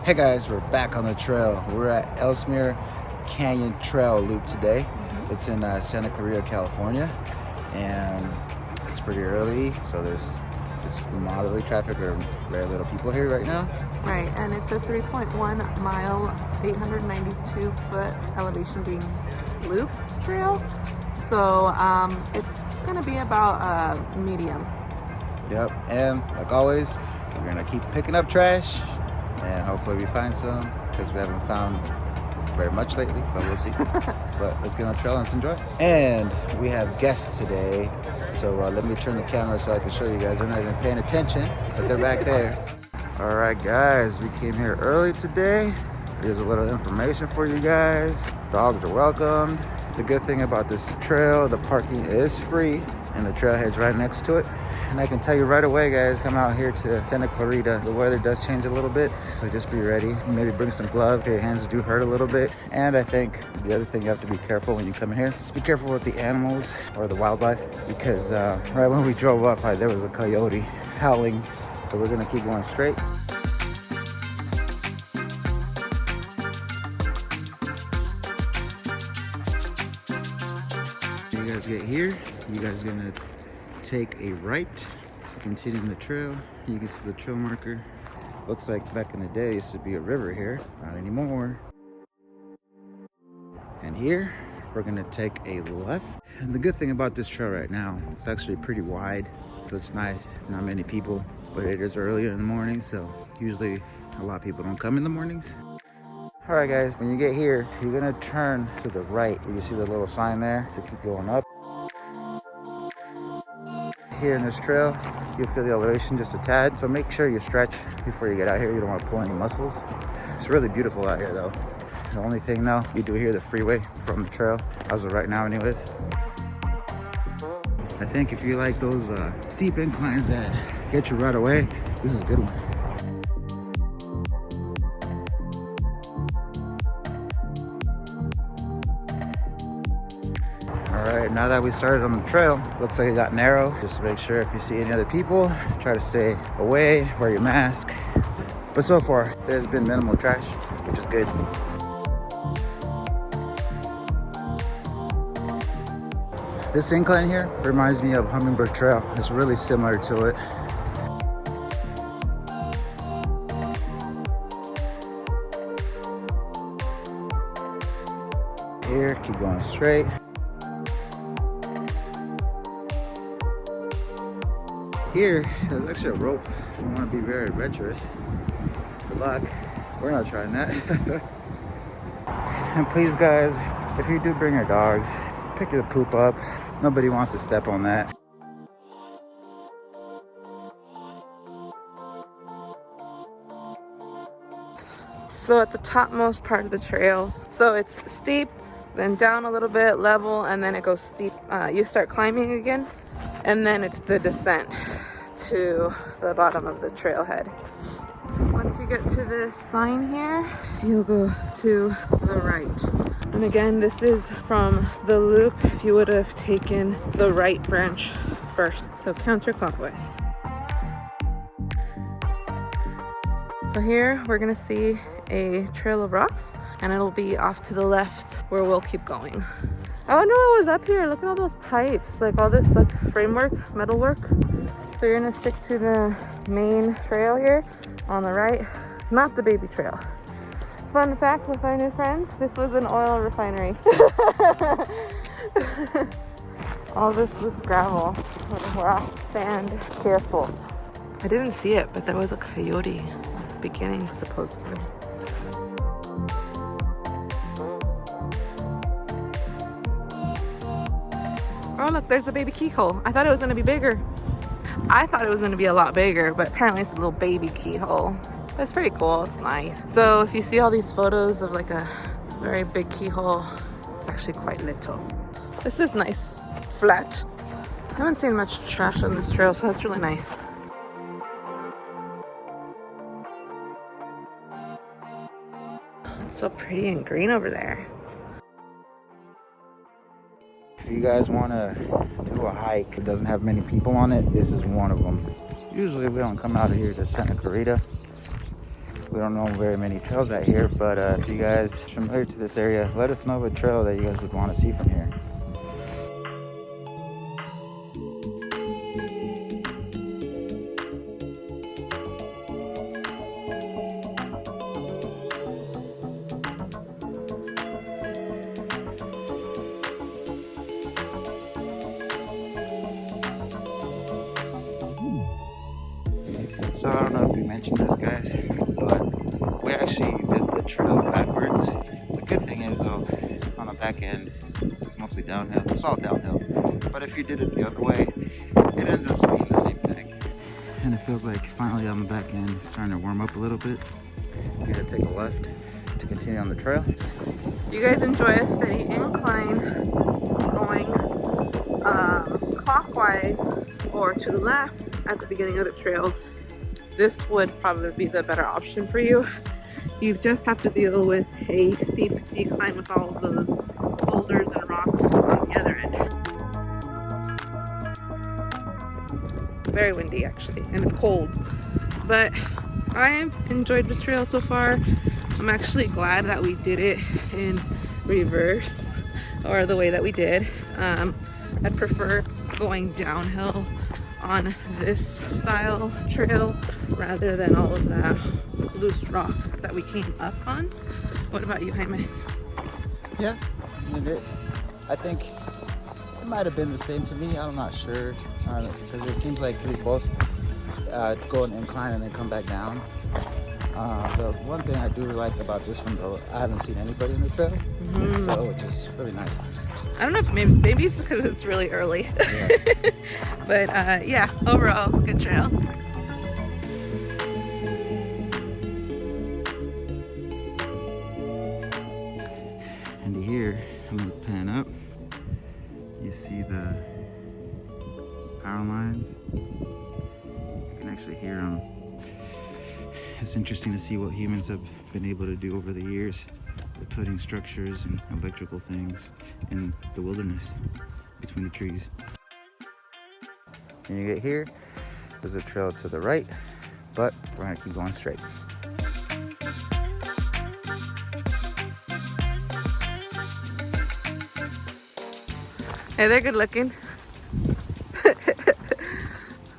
Hey guys, we're back on the trail. We're at Elsmere Canyon Trail Loop today. It's in Santa Clarita, California, and it's pretty early, so there's just moderately traffic or very little people here right now. Right, and it's a 3.1 mile, 892 foot elevation being loop trail. So it's gonna be about medium. Yep, and like always, we're gonna keep picking up trash, and hopefully we find some, because we haven't found very much lately, but we'll see. But let's get on the trail and let's enjoy. And we have guests today, so let me turn the camera so I can show you guys. They're not even paying attention, but they're back there. All right, guys, we came here early today. Here's a little information for you guys. Dogs are welcomed. The good thing about this trail, the parking is free, and the trailhead's right next to it. And I can tell you right away, guys, come out here to Santa Clarita. The weather does change a little bit, so just be ready. Maybe bring some gloves. Your hands do hurt a little bit. And I think the other thing you have to be careful when you come here, just be careful with the animals or the wildlife, because right when we drove up, there was a coyote howling. So we're gonna keep going straight. When you guys get here, you guys are gonna take a right to continue the trail. You can see the trail marker. Looks like back in the day used to be a river here, not anymore. And here we're gonna take a left. And the good thing about this trail right now, it's actually pretty wide, so it's nice. Not many people, but it is earlier in the morning, so usually a lot of people don't come in the mornings. All right, guys, when you get here, you're gonna turn to the right. You see the little sign there to keep going up. Here in this trail, you'll feel the elevation just a tad, so make sure you stretch before you get out here. You don't want to pull any muscles. It's really beautiful out here though. The only thing now, you do hear the freeway from the trail, as of right now anyways. I think if you like those steep inclines that get you right away, this is a good one. All right, now that we started on the trail, looks like it got narrow. Just make sure if you see any other people, try to stay away, wear your mask. But so far, there's been minimal trash, which is good. This incline here reminds me of Hummingbird Trail. It's really similar to it. Here, keep going straight. Here, there's actually a rope. If you want to be very adventurous, good luck. We're not trying that. And please, guys, if you do bring your dogs, pick the poop up. Nobody wants to step on that. So at the topmost part of the trail, so it's steep, then down a little bit, level, and then it goes steep. You start climbing again, and then it's the descent to the bottom of the trailhead. Once you get to this sign here, you'll go to the right. And again, this is from the loop. If you would have taken the right branch first, so counterclockwise. So here we're gonna see a trail of rocks, and it'll be off to the left where we'll keep going. I wonder what was up here. Look at all those pipes, like all this like framework, metalwork. So you're gonna stick to the main trail here on the right, not the baby trail. Fun fact with our new friends, this was an oil refinery. All this loose gravel, rock, sand, careful. I didn't see it, but there was a coyote at the beginning, supposedly. Oh look, there's the baby keyhole. I thought it was gonna be bigger. I thought it was gonna be a lot bigger, but apparently it's a little baby keyhole. But it's pretty cool, it's nice. So if you see all these photos of like a very big keyhole, it's actually quite little. This is nice, flat. I haven't seen much trash on this trail, so that's really nice. It's so pretty and green over there. If you guys want to do a hike that doesn't have many people on it, this is one of them. Usually we don't come out of here to Santa Clarita. We don't know very many trails out here, but if you guys are familiar to this area, let us know a trail that you guys would want to see from here. So I don't know if we mentioned this, guys, but we actually did the trail backwards. The good thing is, though, on the back end, it's mostly downhill. It's all downhill. But if you did it the other way, it ends up being the same thing. And it feels like finally on the back end, it's starting to warm up a little bit. We gotta take a left to continue on the trail. You guys enjoy a steady incline going clockwise or to the left at the beginning of the trail. This would probably be the better option for you. You just have to deal with a steep decline with all of those boulders and rocks on the other end. Very windy actually, and it's cold. But I've enjoyed the trail so far. I'm actually glad that we did it in reverse, or the way that we did. I'd prefer going downhill on this style trail rather than all of that loose rock that we came up on. What about you, Jaime? Yeah, I think it might have been the same to me. I'm not sure, because it seems like we both go an incline and then come back down. The one thing I do like about this one, though, I haven't seen anybody in the trail, so which is really nice. I don't know if maybe it's because it's really early. Yeah. But yeah, overall, good trail. And here, I'm gonna pan up. You see the power lines. You can actually hear them. It's interesting to see what humans have been able to do over the years, putting structures and electrical things in the wilderness between the trees. When you get here, there's a trail to the right, but we're gonna keep going straight. Hey, they're good looking.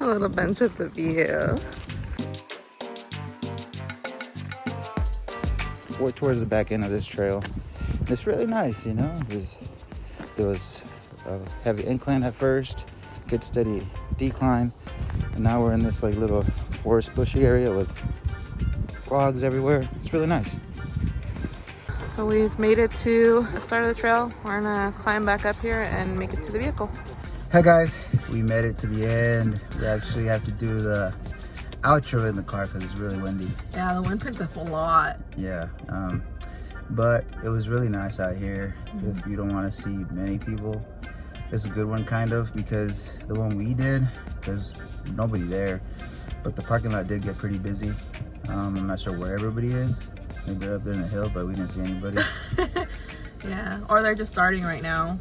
A little bench with the view. We're towards the back end of this trail. It's really nice, you know. There was a heavy incline at first, good steady decline, and now we're in this like little forest bushy area with logs everywhere. It's really nice. So we've made it to the start of the trail. We're gonna climb back up here and make it to the vehicle. Hey guys, we made it to the end. We actually have to do the outro in the car because it's really windy. Yeah, the wind picked up a lot. Yeah, but it was really nice out here. If you don't want to see many people, it's a good one kind of, because the one we did, there's nobody there, but the parking lot did get pretty busy. I'm not sure where everybody is. Maybe they're up there in the hill, but we didn't see anybody. Yeah, or they're just starting right now.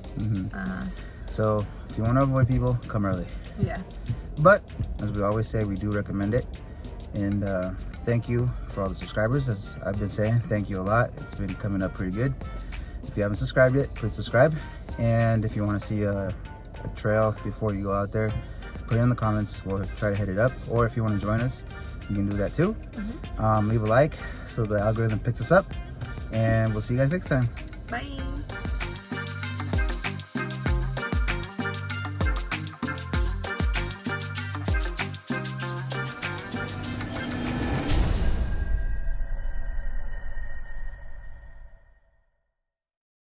So if you want to avoid people, come early. Yes. But as we always say, we do recommend it. And thank you for all the subscribers. As I've been saying, thank you a lot. It's been coming up pretty good. If you haven't subscribed yet, please subscribe. And if you want to see a trail before you go out there, put it in the comments. We'll try to hit it up. Or if you want to join us, you can do that too. Leave a like so the algorithm picks us up. And we'll see you guys next time. Bye.